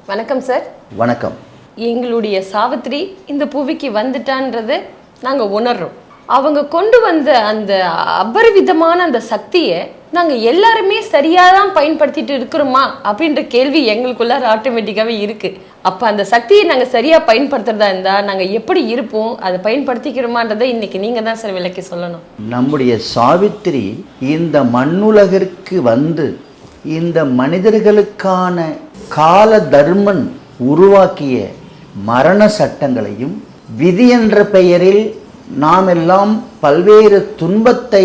வணக்கம் சார். வணக்கம். எங்களுடைய சாவித்ரி இந்த புவிக்கு வந்துட்டான்றது நாங்கள் உணர்றோம். அவங்க கொண்டு வந்த அந்த அபரிவிதமான அந்த சக்தியை நாங்கள் எல்லாருமே சரியாக தான் பயன்படுத்திட்டு இருக்கிறோமா அப்படின்ற கேள்வி எங்களுக்குள்ளார ஆட்டோமேட்டிக்காகவே இருக்குது. அப்போ அந்த சக்தியை நாங்கள் சரியாக பயன்படுத்துறதா இருந்தால் நாங்கள் எப்படி இருப்போம், அதை பயன்படுத்திக்கிறோமான்றதை இன்னைக்கு நீங்கள் தான் சார் விளக்கி சொல்லணும். நம்முடைய சாவித்திரி இந்த மண்ணுலகிற்கு வந்து இந்த மனிதர்களுக்கான கால தர்மன் உருவாக்கிய மரண சட்டங்களையும் விதி என்ற பெயரில் நாம் எல்லாம் பல்வேறு துன்பத்தை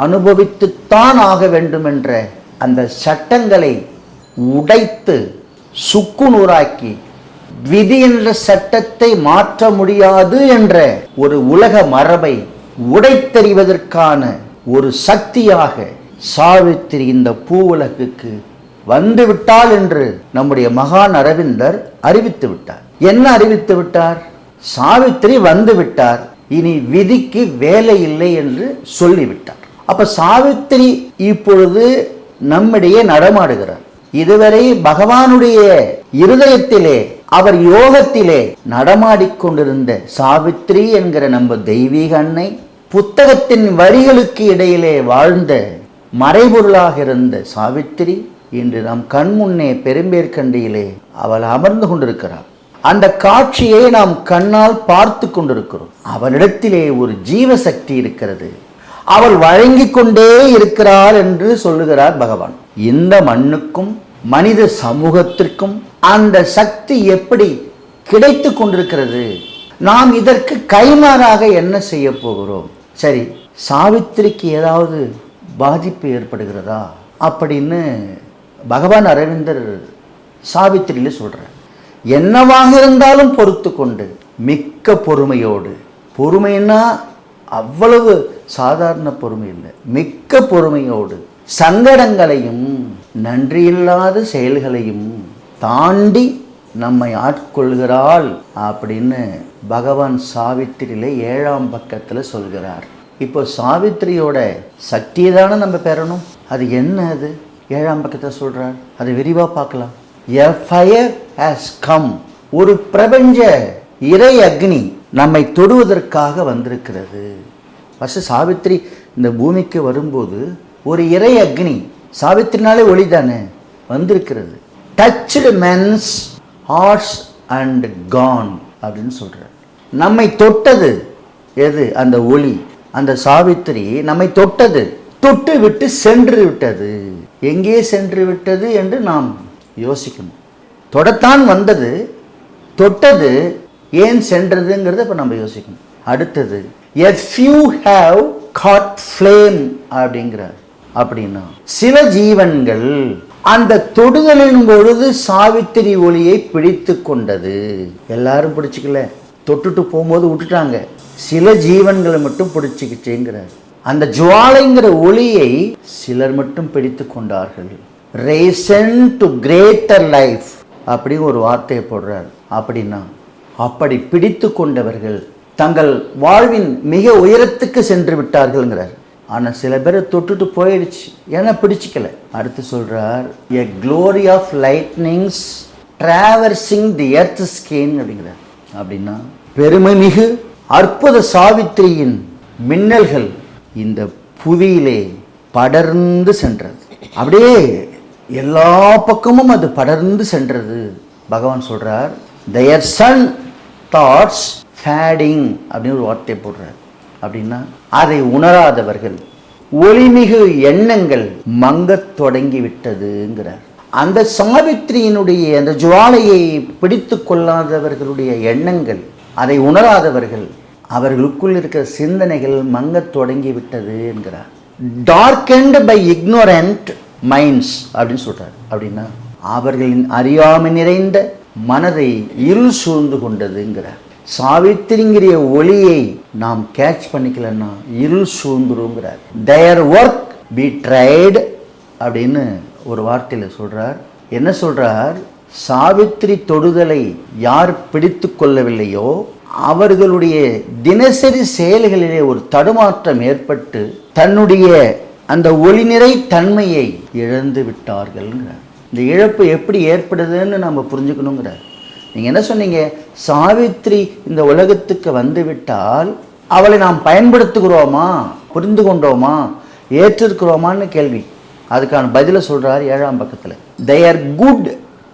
அனுபவித்துத்தான் ஆக வேண்டும் என்ற அந்த சட்டங்களை உடைத்து சுக்குநூறாக்கி விதி என்ற சட்டத்தை மாற்ற முடியாது என்ற ஒரு உலக மரபை உடைத்தெறிவதற்கான ஒரு சக்தியாக சாவித்திரி இந்த பூவுலகுக்கு வந்து விட்டாள் என்று நம்முடைய மகான் அரவிந்தர் அறிவித்து விட்டார். என்ன அறிவித்து விட்டார்? சாவித்திரி வந்து விட்டார், இனி விதிக்கு வேலை இல்லை என்று சொல்லிவிட்டார். அப்ப சாவித்திரி இப்பொழுது நம்மிடையே நடமாடுகிறார். இதுவரை பகவானுடைய இருதயத்திலே அவர் யோகத்திலே நடமாடிக்கொண்டிருந்த சாவித்திரி என்கிற நம்ம தெய்வீக அன்னை, புத்தகத்தின் வரிகளுக்கு இடையிலே வாழ்ந்த மறைபொருளாக இருந்த சாவித்திரி இன்று நம் கண்முன்னே பெரும்பேற்கண்டியிலே அவள் அமர்ந்து கொண்டிருக்கிறார். அந்த காட்சியை நாம் கண்ணால் பார்த்து கொண்டிருக்கிறோம். அவளிடத்திலே ஒரு ஜீவசக்தி இருக்கிறது, அவள் வழங்கி கொண்டே இருக்கிறாள் என்று சொல்லுகிறார் பகவான். இந்த மண்ணுக்கும் மனித சமூகத்திற்கும் அந்த சக்தி எப்படி கிடைத்து கொண்டிருக்கிறது? நாம் இதற்கு கைமாறாக என்ன செய்ய போகிறோம்? சரி, சாவித்திரிக்கு ஏதாவது பாதிப்பு ஏற்படுகிறதா அப்படின்னு பகவான் அரவிந்தர் சாவித்திரியில சொல்றார். என்னவாக இருந்தாலும் பொறுத்து கொண்டு மிக்க பொறுமையோடு, பொறுமைன்னா அவ்வளவு சாதாரண பொறுமை இல்லை, மிக்க பொறுமையோடு சங்கடங்களையும் நன்றியில்லாத செயல்களையும் தாண்டி நம்மை ஆட்கொள்கிறாள் அப்படின்னு பகவான் சாவித்திரியில 7ஆம் பக்கத்தில் சொல்கிறார். இப்போ சாவித்திரியோட சக்தியை தானே நம்ம பெறணும். அது என்ன? அது 7ஆம் பக்கத்தில் சொல்றார். அதை விரிவாக பார்க்கலாம். A fire has come. ஒரு பிரபஞ்ச இறை அக்னி நம்மை தொடுவதற்காக வந்திருக்கிறது. ஃபர்ஸ்ட் சாவித்திரி இந்த பூமிக்கு வரும்போது ஒரு இறை அக்னி, சாவித்திரினாலே ஒளி தானே, வந்திருக்கிறது. Touched men's hearts and gone அப்படின்னு சொல்றார். நம்மை தொட்டது எது? அந்த ஒளி, அந்த சாவித்திரி நம்மை தொட்டது, தொட்டு விட்டு சென்று விட்டது. எங்கே சென்று விட்டது என்று நாம் யோசிக்கணும். தொடத்தான் வந்தது, தொட்டது, ஏன் சென்றதுங்கிறத இப்போ நம்ம யோசிக்கணும். அடுத்தது a few have caught flame அப்படிங்கிறார். அப்படின்னா சில ஜீவன்கள் அந்த தொடுதலின் பொழுது சாவித்திரி ஒளியை பிடித்து கொண்டது. எல்லாரும் பிடிச்சிக்கல, தொட்டுட்டு போகும்போது விட்டுட்டாங்க. சில ஜீவன்களை மட்டும் பிடிச்சிக்கிச்சேங்கிறார். அந்த ஜுவாலைங்கிற ஒளியை சிலர் மட்டும் பிடித்து கொண்டார்கள். ரேசன் டு கிரேட்டர் லைஃப் அப்படி ஒரு வார்த்தையை போடுறார். அப்படின்னா அப்படி பிடித்து கொண்டவர்கள் தங்கள் வாழ்வின் மிக உயரத்துக்கு சென்று விட்டார்கள்ங்கிறார். ஆனால் சில பேரை தொட்டுட்டு போயிடுச்சு, ஏன்னா பிடிச்சிக்கல. அடுத்து சொல்றார், a glory of lightnings traversing the earth scan அப்படிங்கிறார். அப்படின்னா பெருமை மிகு அற்புத சாவித்திரியின் மின்னல்கள் இந்த புவியிலே படர்ந்து சென்றது. அப்படியே எல்லா பக்கமும் அது படர்ந்து சென்றது. பகவான் சொல்றார், their sun thoughts fading அப்படின்னு ஒரு வார்த்தை போடுறார். அப்படின்னா அதை உணராதவர்கள் ஒளிமிகு எண்ணங்கள் மங்கத் தொடங்கி விட்டதுங்கிறார். அந்த சாவித்திரியினுடைய அந்த ஜுவாலையை பிடித்து கொள்ளாதவர்களுடைய எண்ணங்கள், அதை உணராதவர்கள், அவர்களுக்குள் இருக்கிற சிந்தனைகள் மங்கத் தொடங்கி விட்டது என்கிறார். டார்க்கெண்ட் பை இக்னோரண்ட் மைண்ட்ஸ் அப்படின்னு சொல்றார். அப்படின்னா அவர்களின் அறியாமை நிறைந்த மனதை இருள் சூழ்ந்து கொண்டதுங்கிறார். சாவித்திரிங்கிற ஒளியை நாம் கேட்ச் பண்ணிக்கலன்னா இருள் சூழ்ந்துருங்கிறார். their work betrayed அப்படின்னு ஒரு வார்த்தையில் சொல்றார். என்ன சொல்றார்? சாவித்திரி தொடுதலை யார் பிடித்து கொள்ளவில்லையோ அவர்களுடைய தினசரி செயல்களிலே ஒரு தடுமாற்றம் ஏற்பட்டு தன்னுடைய அந்த ஒளிநிறை தன்மையை இழந்து விட்டார்கள். இந்த இழப்பு எப்படி ஏற்படுதுன்னு நம்ம புரிஞ்சுக்கணுங்கிறார். நீங்கள் என்ன சொன்னீங்க? சாவித்திரி இந்த உலகத்துக்கு வந்து விட்டால் அவளை நாம் பயன்படுத்துகிறோமா, புரிந்து கொண்டோமா, ஏற்றிருக்கிறோமான்னு கேள்வி. அதுக்கான பதிலை சொல்கிறார் 7ஆம் பக்கத்தில். they are good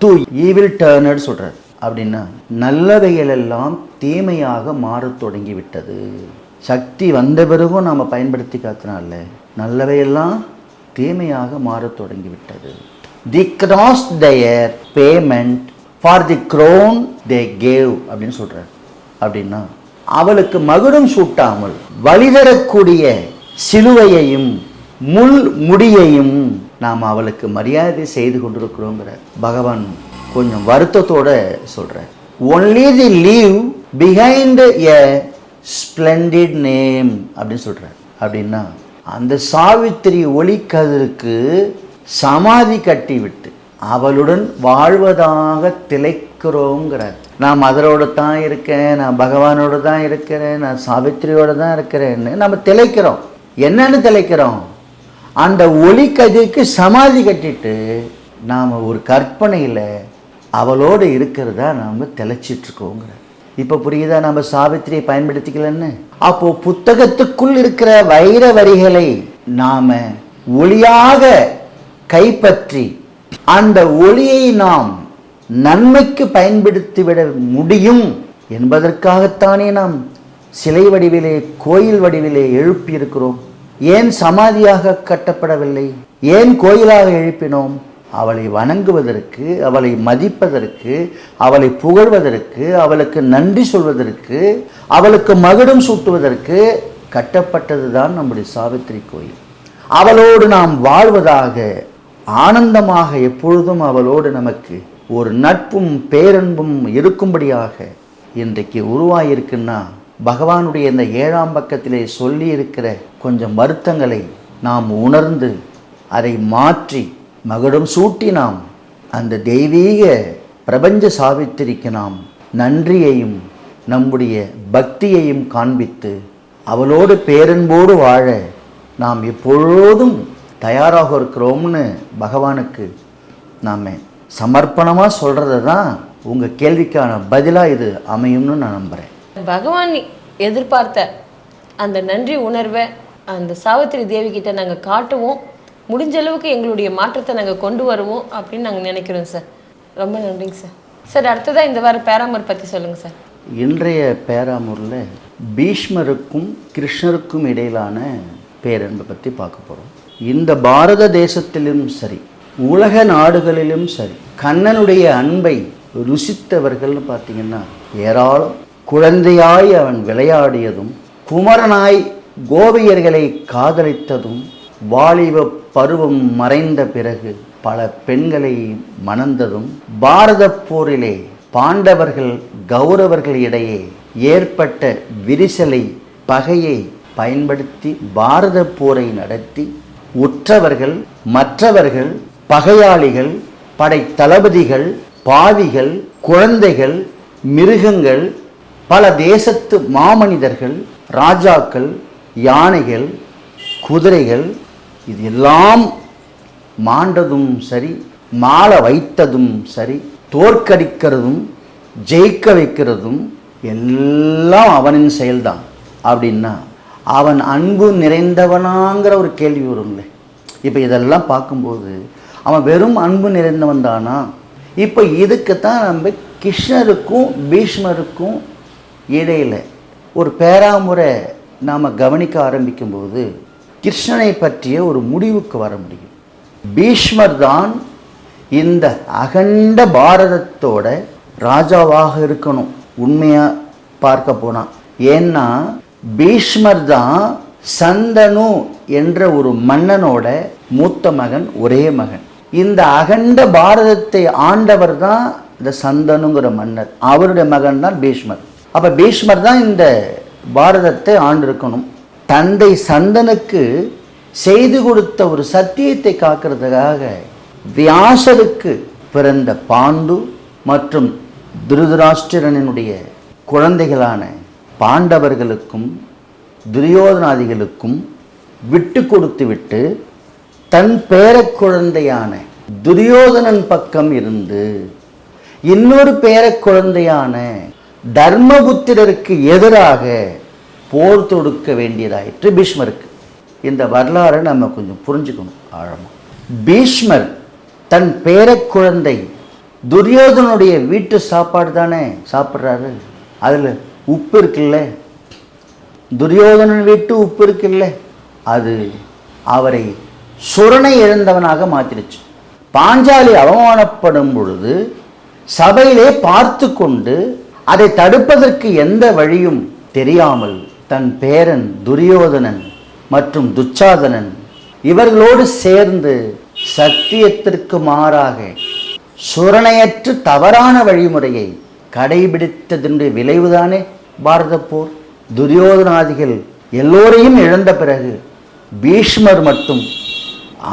to evil turned சொல்கிறார். அப்படின்னா நல்லவைகள் எல்லாம் தீமையாக மாறத் தொடங்கி விட்டது. சக்தி வந்த பிறகும் நாம் பயன்படுத்தி காத்தினால நல்லவையெல்லாம் தீமையாக மாறத் தொடங்கி விட்டது. The cross their payment for the crown they gave அப்படின்னு சொல்கிறார். அப்படின்னா அவளுக்கு மகுடம் சூட்டாமல் வழிதரக்கூடிய சிலுவையையும் முள் முடியையும் நாம் அவளுக்கு மரியாதை செய்து கொண்டிருக்கிறோங்கிற பகவான் கொஞ்சம் வருத்தத்தோட சொல்கிறார். Only the leave behind a ஸ்ப்ளெண்டிட் name அப்படின்னு சொல்கிறார். அப்படின்னா அந்த சாவித்திரி ஒளிக்கதிருக்கு சமாதி கட்டி விட்டு அவளுடன் வாழ்வதாக திளைக்கிறோங்கிறார். நான் மதரோடு தான் இருக்கேன், நான் பகவானோடு தான் இருக்கிறேன், நான் சாவித்திரியோடு தான் இருக்கிறேன்னு நம்ம திளைக்கிறோம். என்னன்னு திளைக்கிறோம்? அந்த ஒளிக்கதிருக்கு சமாதி கட்டிட்டு நாம் ஒரு கற்பனையில் அவளோடு இருக்கிறதா நாம் திளைச்சிட்ருக்கோங்கிற. இப்போ புரியுதா நம்ம சாவித்திரியை பயன்படுத்திக்கலன்னு? அப்போது புத்தகத்துக்குள் இருக்கிற வைர வரிகளை நாம் ஒளியாக கைப்பற்றி அந்த ஒளியை நாம் நன்மைக்கு பயன்படுத்திவிட முடியும் என்பதற்காகத்தானே நாம் சிலை வடிவிலே, கோயில் வடிவிலே எழுப்பி இருக்கிறோம். ஏன் சமாதியாக கட்டப்படவில்லை? ஏன் கோயிலாக எழுப்பினோம்? அவளை வணங்குவதற்கு, அவளை மதிப்பதற்கு, அவளை புகழ்வதற்கு, அவளுக்கு நன்றி சொல்வதற்கு, அவளுக்கு மகுடம் சூட்டுவதற்கு கட்டப்பட்டது தான் நம்முடைய சாவித்திரி கோயில். அவளோடு நாம் வாழ்வதாக, ஆனந்தமாக எப்பொழுதும் அவளோடு நமக்கு ஒரு நட்பும் பேரன்பும் இருக்கும்படியாக இன்றைக்கு உருவாகியிருக்குன்னா பகவானுடைய இந்த 7ஆம் பக்கத்திலே சொல்லி இருக்கிற கொஞ்சம் வருத்தங்களை நாம் உணர்ந்து அதை மாற்றி மகுடம் சூட்டி நாம் அந்த தெய்வீக பிரபஞ்ச சாவித்திரிக்கு நாம் நன்றியையும் நம்முடைய பக்தியையும் காண்பித்து அவளோடு பேரன்போடு வாழ நாம் எப்பொழுதும் தயாராக இருக்கிறோம்னு பகவானுக்கு நாம் சமர்ப்பணமாக சொல்கிறது தான் உங்கள் கேள்விக்கான பதிலாக இது அமையும்னு நான் நம்புகிறேன். பகவான் எதிர்பார்த்த அந்த நன்றி உணர்வை அந்த சாவித்திரி தேவி கிட்ட நாங்கள் காட்டுவோம். முடிஞ்ச அளவுக்கு எங்களுடைய மாற்றத்தை நாங்கள் கொண்டு வருவோம் அப்படின்னு நாங்கள் நினைக்கிறோம் சார். ரொம்ப நன்றிங்க சார். சார் அடுத்ததாக இந்த வாரம் பேராமூர் பற்றி சொல்லுங்கள் சார். இன்றைய பேராமூரில் பீஷ்மருக்கும் கிருஷ்ணருக்கும் இடையிலான பேரன்பை பற்றி பார்க்க போகிறோம். இந்த பாரத தேசத்திலும் சரி, உலக நாடுகளிலும் சரி, கண்ணனுடைய அன்பை ருசித்தவர்கள்னு பார்த்தீங்கன்னா ஏராளம். குழந்தையாய் அவன் விளையாடியதும், குமரனாய் கோபியர்களை காதலித்ததும், வாலிப பருவம் மறைந்த பிறகு பல பெண்களை மணந்ததும், பாரத போரிலே பாண்டவர்கள் கௌரவர்கள் இடையே ஏற்பட்ட விரிசலை, பகையை பயன்படுத்தி பாரத போரை நடத்தி உற்றவர்கள், மற்றவர்கள், பகையாளிகள், படை தளபதிகள், பாவிகள், குழந்தைகள், மிருகங்கள், பல தேசத்து மாமனிதர்கள், ராஜாக்கள், யானைகள், குதிரைகள், இது எல்லாம் மாண்டதும் சரி, மாள வைத்ததும் சரி, தோற்கடிக்கிறதும் ஜெயிக்க வைக்கிறதும் எல்லாம் அவனின் செயல்தான். அப்படின்னா அவன் அன்பு நிறைந்தவனாங்கிற ஒரு கேள்வி வரும்ல. இப்போ இதெல்லாம் பார்க்கும்போது அவன் வெறும் அன்பு நிறைந்தவன் தானா? இப்போ இதுக்குத்தான் நம்ம கிருஷ்ணருக்கும் பீஷ்மருக்கும் இடையில் ஒரு பேராமுறை நாம் கவனிக்க ஆரம்பிக்கும்போது கிருஷ்ணனை பற்றிய ஒரு முடிவுக்கு வர முடியும். பீஷ்மர் தான் இந்த அகண்ட பாரதத்தோட ராஜாவாக இருக்கணும் உண்மையாக பார்க்க போனால். ஏன்னா பீஷ்மர் தான் சந்தனு என்ற ஒரு மன்னனோட மூத்த மகன், ஒரே மகன். இந்த அகண்ட பாரதத்தை ஆண்டவர் தான் இந்த சந்தனுங்கிற மன்னர், அவருடைய மகன் தான் பீஷ்மர். அப்போ பீஷ்மர் தான் இந்த பாரதத்தை ஆண்டிருக்கணும். தந்தை சந்தனுக்கு செய்து கொடுத்த ஒரு சத்தியத்தை காக்கிறதுக்காக வியாசருக்கு பிறந்த பாண்டு மற்றும் திருதராஷ்டிரனுடைய குழந்தைகளான பாண்டவர்களுக்கும் துரியோதனாதிகளுக்கும் விட்டு கொடுத்து விட்டு தன் பேர குழந்தையான துரியோதனன் பக்கம் இருந்து இன்னொரு பேர குழந்தையான தர்மபுத்திரருக்கு எதிராக போர் தொடுக்க வேண்டியதாயிற்று பீஷ்மருக்கு. இந்த வரலாறை நம்ம கொஞ்சம் புரிஞ்சுக்கணும் ஆழமா. பீஷ்மர் தன் பேர குழந்தை துரியோதனுடைய வீட்டு சாப்பாடு தானே சாப்பிட்றாரு. அதில் உப்பு இருக்குல்ல, துரியோதனன் வீட்டு உப்பு இருக்குல்ல, அது அவரை சுரணை இழந்தவனாக மாற்றிடுச்சு. பாஞ்சாலி அவமானப்படும் பொழுது சபையிலே பார்த்து கொண்டு அதை தடுப்பதற்கு எந்த வழியும் தெரியாமல் தன் பேரன் துரியோதனன் மற்றும் துச்சாதனன் இவர்களோடு சேர்ந்து சத்தியத்திற்கு மாறாக சுரணையற்று தவறான வழிமுறையை கடைபிடித்ததனுடைய விளைவுதானே பாரத போர். துரியோதனாதிகள் எல்லோரையும் இழந்த பிறகு பீஷ்மர் மட்டும்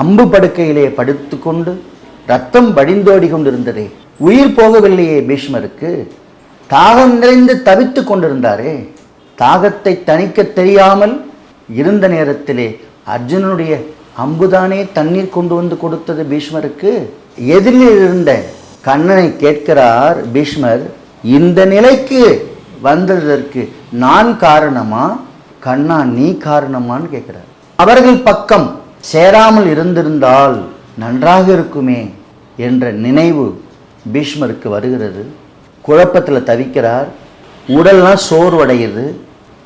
அம்பு படுக்கையிலே படுத்து கொண்டு ரத்தம் வடிந்தோடி கொண்டிருந்ததே, உயிர் போகவில்லையே பீஷ்மருக்கு. தாகம் நிறைந்து தவித்து கொண்டிருந்தாரே, தாகத்தை தணிக்க தெரியாமல் இருந்த நேரத்திலே அர்ஜுனனுடைய அம்புதானே தண்ணீர் கொண்டு வந்து கொடுத்தது பீஷ்மருக்கு. எதிரில் இருந்த கண்ணனை கேட்கிறார் பீஷ்மர், இந்த நிலைக்கு வந்ததற்கு நான் காரணமா கண்ணா நீ காரணமான்னு கேட்கிறார். அவர்கள் பக்கம் சேராமல் இருந்திருந்தால் நன்றாக இருக்குமே என்ற நினைவு பீஷ்மருக்கு வருகிறது. குழப்பத்தில் தவிக்கிறார். உடல்லாம் சோர்வடையுது,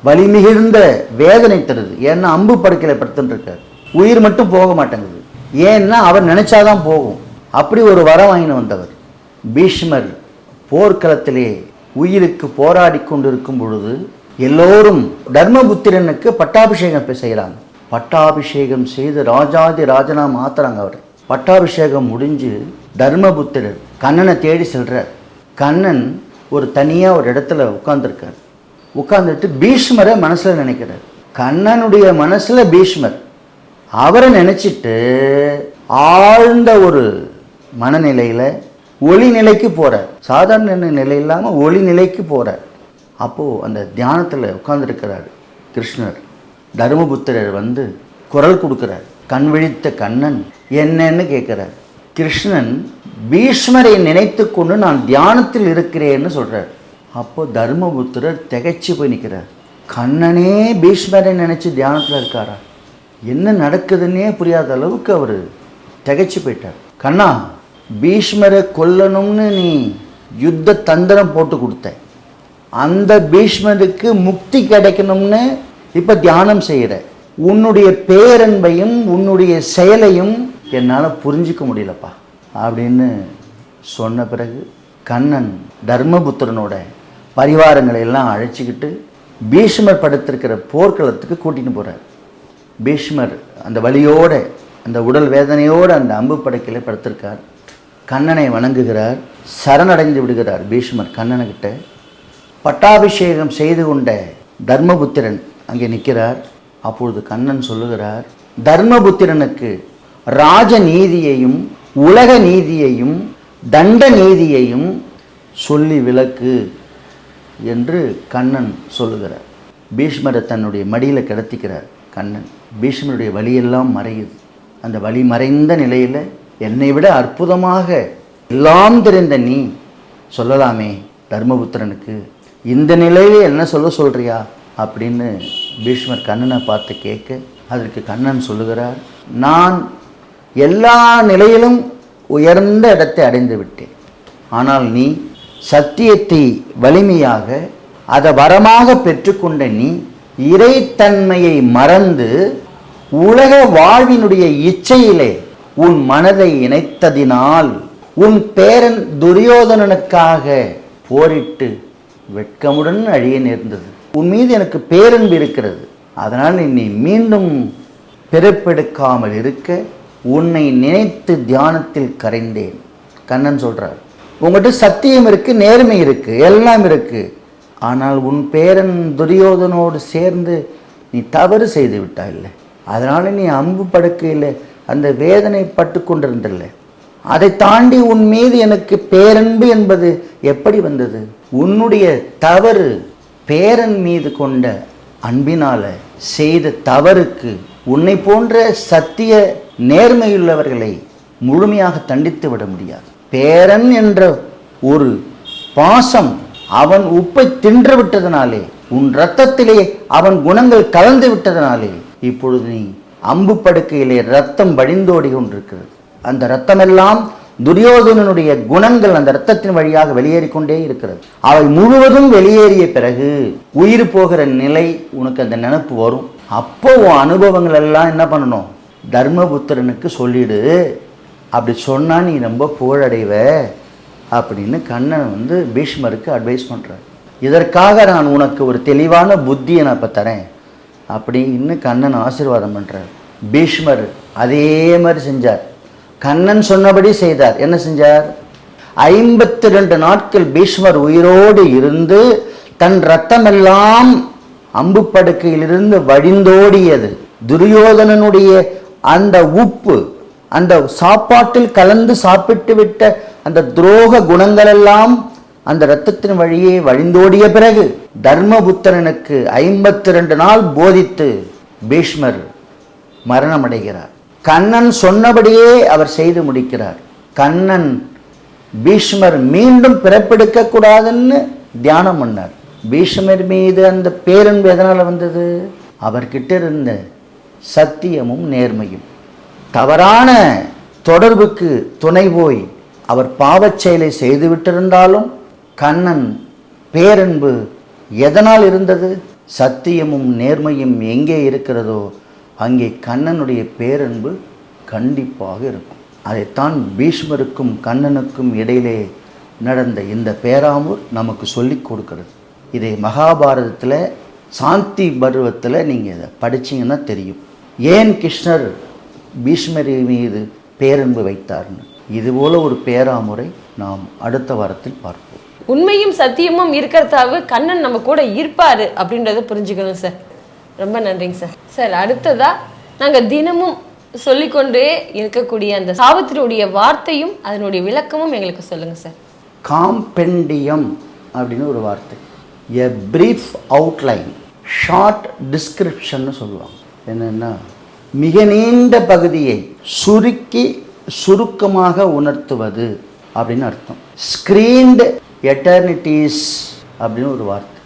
வலி மிகுந்த வேதனை தருது. ஏன்னா அம்பு படுக்கையில் படுத்துட்டு இருக்கார், உயிர் மட்டும் போக மாட்டேங்குது. ஏன்னா அவர் நினைச்சாதான் போகும். அப்படி ஒரு வரம் வாங்கின வந்தவர் பீஷ்மர். போர்க்களத்திலே உயிருக்கு போராடி கொண்டிருக்கும் பொழுது எல்லோரும் தர்மபுத்திரனுக்கு பட்டாபிஷேகம் செய்கிறாங்க. பட்டாபிஷேகம் செய்து ராஜாதி ராஜனா மாத்துறாங்க. அவர் பட்டாபிஷேகம் முடிஞ்சு தர்மபுத்திரர் கண்ணனை தேடி செல்றார். கண்ணன் ஒரு தனியாக ஒரு இடத்துல உட்கார்ந்துருக்கார். உட்கார்ந்துட்டு பீஷ்மரை மனசில் நினைக்கிறார். கண்ணனுடைய மனசில் பீஷ்மர். அவரை நினச்சிட்டு ஆழ்ந்த ஒரு மனநிலையில் ஒளி நிலைக்கு போகிறார். சாதாரண நிலை இல்லாமல் ஒளி நிலைக்கு போகிறார். அப்போது அந்த தியானத்தில் உட்கார்ந்துருக்கிறார் கிருஷ்ணர். தர்மபுத்திரர் வந்து குரல் கொடுக்குறார். கண் விழித்த கண்ணன் என்னன்னு கேட்குறார். கிருஷ்ணன் பீஷ்மரை நினைத்து கொண்டு நான் தியானத்தில் இருக்கிறேன்னு சொல்கிறார். அப்போது தர்மபுத்திரர் திகைச்சு போய் நிற்கிறார். கண்ணனே பீஷ்மரை நினச்சி தியானத்தில் இருக்காரா? என்ன நடக்குதுன்னே புரியாத அளவுக்கு அவர் திகைச்சு போயிட்டார். கண்ணா, பீஷ்மரை கொல்லணும்னு நீ யுத்த தந்திரம் போட்டு கொடுத்த, அந்த பீஷ்மருக்கு முக்தி கிடைக்கணும்னு இப்போ தியானம் செய்கிற, உன்னுடைய பேரன்பையும் உன்னுடைய செயலையும் என்னால் புரிஞ்சிக்க முடியலப்பா அப்படின்னு சொன்ன பிறகு கண்ணன் தர்மபுத்திரனோட பரிவாரங்களை எல்லாம் அழைச்சிக்கிட்டு பீஷ்மர் படுத்திருக்கிற போர்க்களத்துக்கு கூட்டின்னு போகிறார். பீஷ்மர் அந்த வலியோடு அந்த உடல் வேதனையோடு அந்த அம்பு படுக்கையில் படுத்திருக்கார். கண்ணனை வணங்குகிறார், சரணடைந்து விடுகிறார் பீஷ்மர் கண்ணனுக்கிட்ட. பட்டாபிஷேகம் செய்து கொண்ட தர்மபுத்திரன் அங்கே நிற்கிறார். அப்பொழுது கண்ணன் சொல்லுகிறார், தர்மபுத்திரனுக்கு ராஜநீதியையும் உலக நீதியையும் தண்ட நீதியையும் சொல்லி விளக்கு என்று கண்ணன் சொல்லுகிறார். பீஷ்மரை தன்னுடைய மடியில் கிடத்திக்கிறார் கண்ணன். பீஷ்மருடைய வலியெல்லாம் மறையுது. அந்த வலி மறைந்த நிலையில் என்னை விட அற்புதமாக எல்லாம் தெரிந்த நீ சொல்லலாமே தர்மபுத்திரனுக்கு, இந்த நிலையில் என்ன சொல்கிறியா அப்படின்னு பீஷ்மர் கண்ணனை பார்த்து கேட்க, அதற்கு கண்ணன் சொல்லுகிறார், நான் எல்லா நிலையிலும் உயர்ந்த இடத்தை அடைந்து விட்டேன். ஆனால் நீ சத்தியத்தை வலிமையாக அதை வரமாக பெற்றுக்கொண்ட நீ இறைத்தன்மையை மறந்து உலக வாழ்வினுடைய இச்சையிலே உன் மனதை இணைத்ததினால் உன் பேரன் துரியோதனனுக்காக போரிட்டு வெட்கமுடன் அழிய நேர்ந்தது. உன் மீது எனக்கு பேரன்பு இருக்கிறது, அதனால் நீ மீண்டும் பிறப்பெடுக்காமல் இருக்க உன்னை நினைத்து தியானத்தில் கரைந்தேன். கண்ணன் சொல்றார், உங்கள்கிட்ட சத்தியம் இருக்கு, நேர்மை இருக்கு, எல்லாம் இருக்கு. ஆனால் உன் பேரன் துரியோதனோடு சேர்ந்து நீ தவறு செய்து விட்டா இல்லை, அதனால நீ அம்பு படுக்கையில் அந்த வேதனை பட்டு கொண்டிருந்தில்லை. அதை தாண்டி உன் மீது எனக்கு பேரன்பு என்பது எப்படி வந்தது? உன்னுடைய தவறு பேரன் மீது கொண்ட அன்பினால செய்த தவறுக்கு உன்னை போன்ற சத்திய நேர்மையுள்ளவர்களை முழுமையாக தண்டித்து விட முடியாது. பேரன் என்ற ஒரு பாசம் அவன் உப்பை தின்று விட்டதனாலே, உன் இரத்தத்திலே அவன் குணங்கள் கலந்து விட்டதனாலே இப்பொழுது நீ அம்பு படுக்கையிலே ரத்தம் வடிந்தோடி கொண்டிருக்கிறது. அந்த இரத்தமெல்லாம் துரியோதனனுடைய குணங்கள் அந்த இரத்தத்தின் வழியாக வெளியேறிக்கொண்டே இருக்கிறது. அவை முழுவதும் வெளியேறிய பிறகு உயிர் போகிற நிலை உனக்கு அந்த நினைப்பு வரும். அப்போ உன் அனுபவங்கள் எல்லாம் என்ன பண்ணணும், தர்மபுத்திரனுக்கு சொல்லிடு. அப்படி சொன்னா நீ ரொம்ப புகழடைவ அப்படின்னு கண்ணன் பீஷ்மருக்கு அட்வைஸ் பண்ணுறார். இதற்காக நான் உனக்கு ஒரு தெளிவான புத்தியை நான் இப்போ தரேன் அப்படின்னு கண்ணன் ஆசீர்வாதம் பண்ணுறார். பீஷ்மர் அதே மாதிரி செஞ்சார். கண்ணன் சொன்னபடி செய்தார். என்ன செஞ்சார்? 52 நாட்கள் பீஷ்மர் உயிரோடு இருந்து தன் இரத்தமெல்லாம் அம்பு படுக்கையிலிருந்து வழிந்தோடியது. துரியோதனனுடைய அந்த உப்பு அந்த சாப்பாட்டில் கலந்து சாப்பிட்டு விட்ட அந்த துரோக குணங்களெல்லாம் அந்த இரத்தத்தின் வழியே வழிந்தோடிய பிறகு தர்மபுத்திரனுக்கு 52 நாள் போதித்து பீஷ்மர் மரணமடைகிறார். கண்ணன் சொன்னபடியே அவர் செய்து முடிக்கிறார். கண்ணன் பீஷ்மர் மீண்டும் பிறப்பெடுக்க கூடாதுன்னு தியானம் பண்ணார். பீஷ்மர் மீது அந்த பேரன்பு எதனால் வந்தது? அவர்கிட்ட இருந்த சத்தியமும் நேர்மையும். தவறான தொடர்புக்கு துணை போய் அவர் பாவச் செயலை செய்து விட்டிருந்தாலும் கண்ணன் பேரன்பு எதனால் இருந்தது? சத்தியமும் நேர்மையும் எங்கே இருக்கிறதோ அங்கே கண்ணனுடைய பேரன்பு கண்டிப்பாக இருக்கும். அதைத்தான் பீஷ்மருக்கும் கண்ணனுக்கும் இடையிலே நடந்த இந்த பேராமூர் நமக்கு சொல்லி கொடுக்கிறது. இதை மகாபாரதத்தில் சாந்தி பருவத்தில் நீங்கள் இதை படிச்சீங்கன்னா தெரியும், ஏன் கிருஷ்ணர் பீஷ்மரி மீது பேரன்பு வைத்தார்னு. இதுபோல ஒரு பேராமுறை நாம் அடுத்த வாரத்தில் பார்ப்போம். உண்மையும் சத்தியமும் இருக்கிறதாவு கண்ணன் நம்ம கூட இருப்பாரு அப்படின்றத புரிஞ்சுக்கணும் சார். ரொம்ப நன்றிங்க சார். சார், அடுத்ததா நாங்கள் தினமும் சொல்லிக்கொண்டே இருக்கக்கூடிய அந்த சாவித்திரியுடைய வார்த்தையும் அதனுடைய விளக்கமும் எங்களுக்கு சொல்லுங்க சார். காம்பெண்டியம் அப்படின்னு ஒரு வார்த்தை, எ பிரீஃப் அவுட்லைன், ஷார்ட் டிஸ்கிரிப்ஷன்னு சொல்லுவாங்க. என்னென்னா மிக நீண்ட பகுதியை சுருக்கி சுருக்கமாக உணர்த்துவது அப்படின்னு அர்த்தம். ஸ்கிரீன்டு எட்டர்னிட்டிஸ் அப்படின்னு ஒரு வார்த்தை.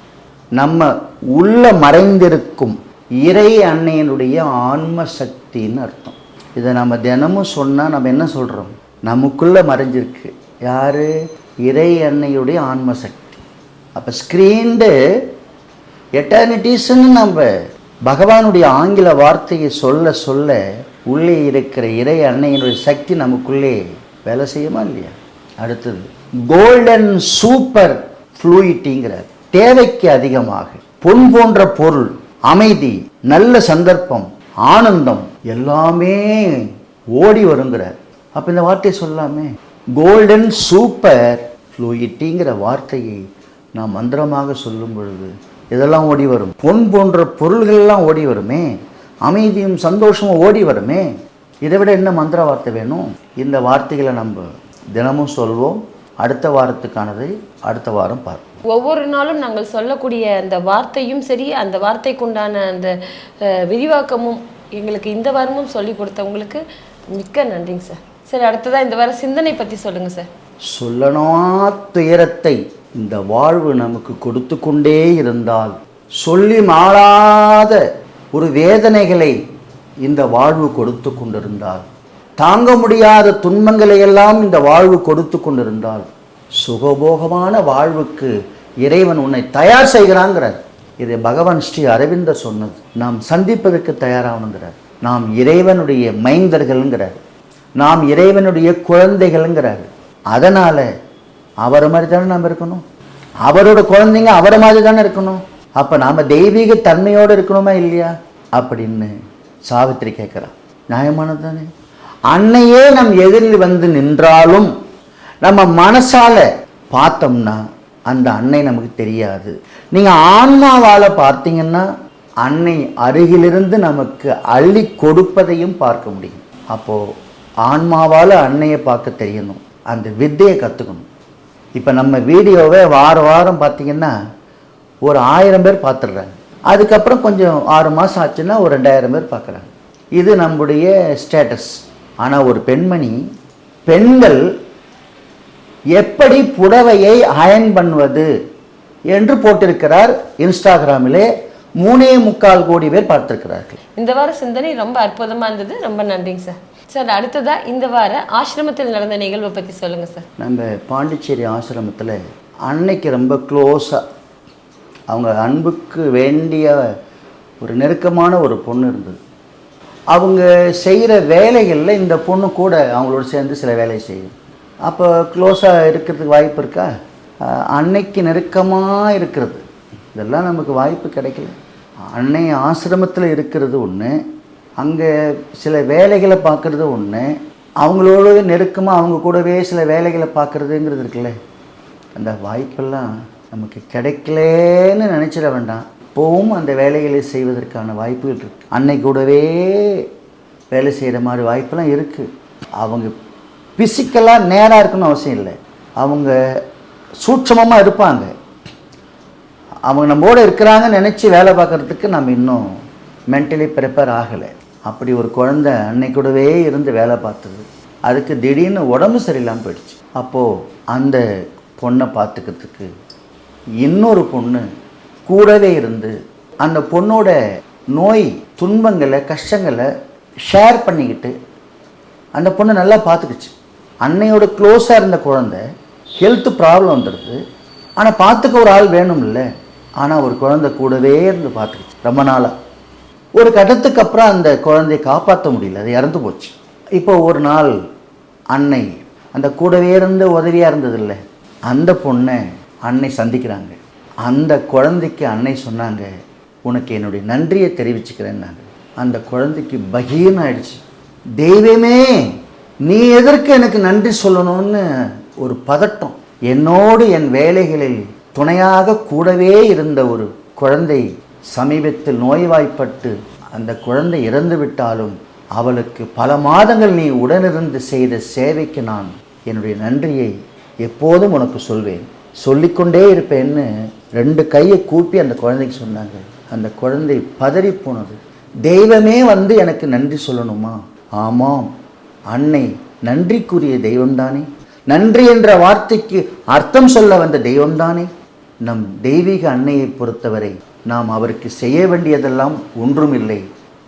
நம்ம உள்ள மறைந்திருக்கும் இறை அன்னையினுடைய ஆன்ம சக்தின்னு அர்த்தம். இதை நம்ம தினமும் சொன்னால் நம்ம என்ன சொல்கிறோம்? நமக்குள்ளே மறைஞ்சிருக்கு யார்? இறை அன்னையுடைய ஆன்ம சக்தி. அப்போ ஸ்கிரீன்டு எட்டர்னிட்டிஸ்ன்னு நம்ம பகவானுடைய ஆங்கில வார்த்தையை சொல்ல சொல்ல உள்ளே இருக்கிற இறை அன்னையினுடைய சக்தி நமக்குள்ளே வேலை செய்யுமா இல்லையா? அடுத்தது கோல்டன் சூப்பர் ஃப்ளூயிட்டிங்கிறார். தேவைக்கு அதிகமாக பொன் போன்ற பொருள், அமைதி, நல்ல சந்தர்ப்பம், ஆனந்தம் எல்லாமே ஓடி வருங்கிறார். அப்போ இந்த வார்த்தையை சொல்லாமே, கோல்டன் சூப்பர் ஃப்ளூயிட்டிங்கிற வார்த்தையை நாம் மந்திரமாக சொல்லும் பொழுது இதெல்லாம் ஓடி வரும். பொன் போன்ற பொருள்கள்லாம் ஓடி வருமே, அமைதியும் சந்தோஷமும் ஓடி வருமே. இதை விட என்ன மந்திர வார்த்தை வேணும்? இந்த வார்த்தைகளை நம்ம தினமும் சொல்வோம். அடுத்த வாரத்துக்கானதை அடுத்த வாரம் பார்ப்போம். ஒவ்வொரு நாளும் நாங்கள் சொல்லக்கூடிய அந்த வார்த்தையும் சரி, அந்த வார்த்தைக்குண்டான அந்த விரிவாக்கமும் எங்களுக்கு இந்த வாரமும் சொல்லி கொடுத்தவங்களுக்கு மிக்க நன்றிங்க சார். சரி, அடுத்ததாக இந்த வார சிந்தனை பற்றி சொல்லுங்கள் சார். சொல்லணுமா துயரத்தை இந்த வாழ்வு நமக்கு கொடுத்து கொண்டே இருந்தால், சொல்லி மாளாத ஒரு வேதனைகளை இந்த வாழ்வு கொடுத்து கொண்டிருந்தால், தாங்க முடியாத துன்பங்களை எல்லாம் இந்த வாழ்வு கொடுத்து கொண்டிருந்தால், சுகபோகமான வாழ்வுக்கு இறைவன் உன்னை தயார் செய்கிறாங்கிறார். இதை பகவான் ஸ்ரீ அரவிந்தர் சொன்னது. நாம் சந்திப்பதற்கு தயாராகணுங்கிறார். நாம் இறைவனுடைய மைந்தர்கள்ங்கிறார். நாம் இறைவனுடைய குழந்தைகள்ங்கிறார். அதனால் அவரை மாதிரி தானே நாம் இருக்கணும். அவரோட குழந்தைங்க அவரை மாதிரி தானே இருக்கணும். அப்போ நாம் தெய்வீக தன்மையோடு இருக்கணுமா இல்லையா அப்படின்னு சாவித்திரி கேட்குறா. நியாயமானது தானே? அன்னையே நம் எதிரில் வந்து நின்றாலும் நம்ம மனசால பார்த்தோம்னா அந்த அன்னை நமக்கு தெரியாது. நீங்கள் ஆன்மாவால் பார்த்தீங்கன்னா அன்னை அருகிலிருந்து நமக்கு அள்ளி கொடுப்பதையும் பார்க்க முடியும். அப்போது ஆன்மாவால் அன்னையை பார்க்க தெரியணும், அந்த வித்தையை கற்றுக்கணும். இப்போ நம்ம வீடியோவை வாரம் பார்த்தீங்கன்னா ஒரு 1000 பேர் பார்த்துடுறாங்க. அதுக்கப்புறம் கொஞ்சம் 6 மாதம் ஆச்சுன்னா ஒரு 2000 பேர் பார்க்குறாங்க. இது நம்முடைய ஸ்டேட்டஸ். ஆனால் ஒரு பெண்மணி பெண்கள் எப்படி புடவையை அயன் பண்ணுவது என்று போட்டிருக்கிறார். இன்ஸ்டாகிராமிலே 3.25 கோடி பேர் பார்த்திருக்கிறார்கள். இந்த வார சிந்தனை ரொம்ப அற்புதமா இருந்தது. ரொம்ப நன்றிங்க சார். சார், அடுத்ததா இந்த வார ஆசிரமத்தில் நடந்த நிகழ்வை பத்தி சொல்லுங்க சார். நம்ம பாண்டிச்சேரி ஆசிரமத்தில் அன்னைக்கு ரொம்ப க்ளோஸாக அவங்க அன்புக்கு வேண்டிய ஒரு நெருக்கமான ஒரு பொண்ணு இருந்தது. அவங்க செய்கிற வேலைகளில் இந்த பொண்ணு கூட அவங்களோட சேர்ந்து சில வேலை செய்யும். அப்போ க்ளோஸாக இருக்கிறதுக்கு வாய்ப்பு இருக்கா? அன்னைக்கு நெருக்கமாக இருக்கிறது, இதெல்லாம் நமக்கு வாய்ப்பு கிடைக்கல. அன்னை ஆசிரமத்தில் இருக்கிறது ஒன்று, அங்கே சில வேலைகளை பார்க்குறது ஒன்று, அவங்களோட நெருக்கமாக அவங்க கூடவே சில வேலைகளை பார்க்குறதுங்கிறது இருக்குல்ல, அந்த வாய்ப்பெல்லாம் நமக்கு கிடைக்கலன்னு நினச்சிட வேண்டாம். இப்போவும் அந்த வேலைகளை செய்வதற்கான வாய்ப்புகள் இருக்குது. அன்னை கூடவே வேலை செய்கிற மாதிரி வாய்ப்பெல்லாம் இருக்குது. அவங்க ஃபிசிக்கலாக நேராக இருக்கணும்னு அவசியம் இல்லை, அவங்க சூட்சமமாக இருப்பாங்க. அவங்க நம்மோடு இருக்கிறாங்கன்னு நினச்சி வேலை பார்க்குறதுக்கு நம்ம இன்னும் மென்டலி ப்ரிப்பேர் ஆகலை. அப்படி ஒரு குழந்தை அன்னை கூடவே இருந்து வேலை பார்த்தது, அதுக்கு திடீர்னு உடம்பு சரியில்லாமல் போயிடுச்சு. அப்போது அந்த பொண்ணை பார்த்துக்கிறதுக்கு இன்னொரு பொண்ணு கூடவே இருந்து அந்த பொண்ணோட நோய் துன்பங்களை கஷ்டங்களை ஷேர் பண்ணிக்கிட்டு அந்த பொண்ணை நல்லா பார்த்துக்குச்சு. அன்னையோட க்ளோஸாக இருந்த குழந்தை ஹெல்த் ப்ராப்ளம் வந்துடுது, ஆனால் பார்த்துக்க ஒரு ஆள் வேணும் இல்லை. ஆனால் ஒரு குழந்தை கூடவே இருந்து பார்த்துக்குச்சு ரொம்ப நாளாக. ஒரு கட்டத்துக்கு அப்புறம் அந்த குழந்தையை காப்பாற்ற முடியல, அது இறந்து போச்சு. இப்போ ஒரு நாள் அன்னை அந்த கூடவே இருந்து உதவியாக இருந்ததில்லை, அந்த பொண்ணை அன்னை சந்திக்கிறாங்க. அந்த குழந்தைக்கு அன்னை சொன்னாங்க, உனக்கு என்னுடைய நன்றியை தெரிவிச்சுக்கிறேன்னாங்க. அந்த குழந்தைக்கு பகீர்னு ஆயிடுச்சு. தெய்வமே, நீ எதற்கு எனக்கு நன்றி சொல்லணும்னு ஒரு பதட்டம். என்னோடு என் வேலைகளில் துணையாக கூடவே இருந்த ஒரு குழந்தை சமீபத்தில் நோய்வாய்ப்பட்டு அந்த குழந்தை இறந்து விட்டாலும் அவளுக்கு பல மாதங்கள் நீ உடனிருந்து செய்த சேவைக்கு நான் என்னுடைய நன்றியை எப்போதும் உனக்கு சொல்வேன், சொல்லிக்கொண்டே இருப்பேன்னு 2 கையை கூப்பி அந்த குழந்தைக்கு சொன்னாங்க. அந்த குழந்தை பதறி போனது. தெய்வமே வந்து எனக்கு நன்றி சொல்லணுமா? ஆமாம், அன்னை நன்றிக்குரிய தெய்வம்தானே, நன்றி என்ற வார்த்தைக்கு அர்த்தம் சொல்ல வந்த தெய்வம்தானே. நம் தெய்வீக அன்னையை பொறுத்தவரை நாம் அவருக்கு செய்ய வேண்டியதெல்லாம் ஒன்றுமில்லை,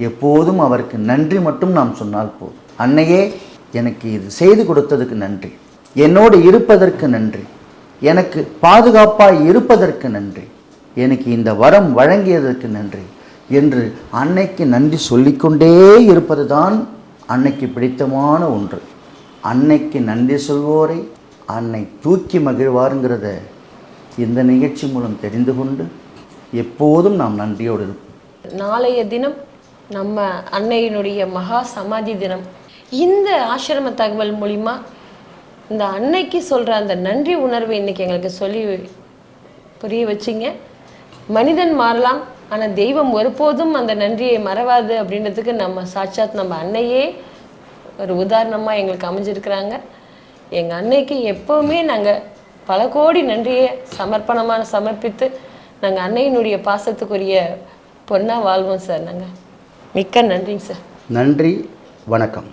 எப்போதும் அவருக்கு நன்றி மட்டும் நாம் சொன்னால் போதும். அன்னையே, எனக்கு இது செய்து கொடுத்ததுக்கு நன்றி, என்னோடு இருப்பதற்கு நன்றி, எனக்கு பாதுகாப்பாக இருப்பதற்கு நன்றி, எனக்கு இந்த வரம் வழங்கியதற்கு நன்றி என்று அன்னைக்கு நன்றி சொல்லிக்கொண்டே இருப்பது தான் அன்னைக்கு பிடித்தமான ஒன்று. அன்னைக்கு நன்றி சொல்வோரை அன்னை தூக்கி மகிழ்வாருங்கிறத இந்த நிகழ்ச்சி மூலம் தெரிந்து கொண்டு எப்போதும் நாம் நன்றியோடு இருப்போம். நாளைய தினம் நம்ம அன்னையினுடைய மகா சமாதி தினம். இந்த ஆசிரம தகவல் மூலிமா இந்த அன்னைக்கு சொல்கிற அந்த நன்றி உணர்வை இன்னைக்கு எங்களுக்கு சொல்லி புரிய வச்சிங்க. மனிதன் மாறலாம், ஆனால் தெய்வம் ஒருபோதும் அந்த நன்றியை மறவாது அப்படின்றதுக்கு நம்ம சாட்சாத் நம்ம அன்னையே ஒரு உதாரணமாக எங்களுக்கு அமைஞ்சிருக்கிறாங்க. எங்கள் அன்னைக்கு எப்போவுமே நாங்கள் பல கோடி நன்றியை சமர்ப்பித்து நாங்கள் அன்னையினுடைய பாசத்துக்குரிய பொண்ணாக வாழ்வோம் சார். நாங்கள் மிக்க நன்றிங்க சார். நன்றி, வணக்கம்.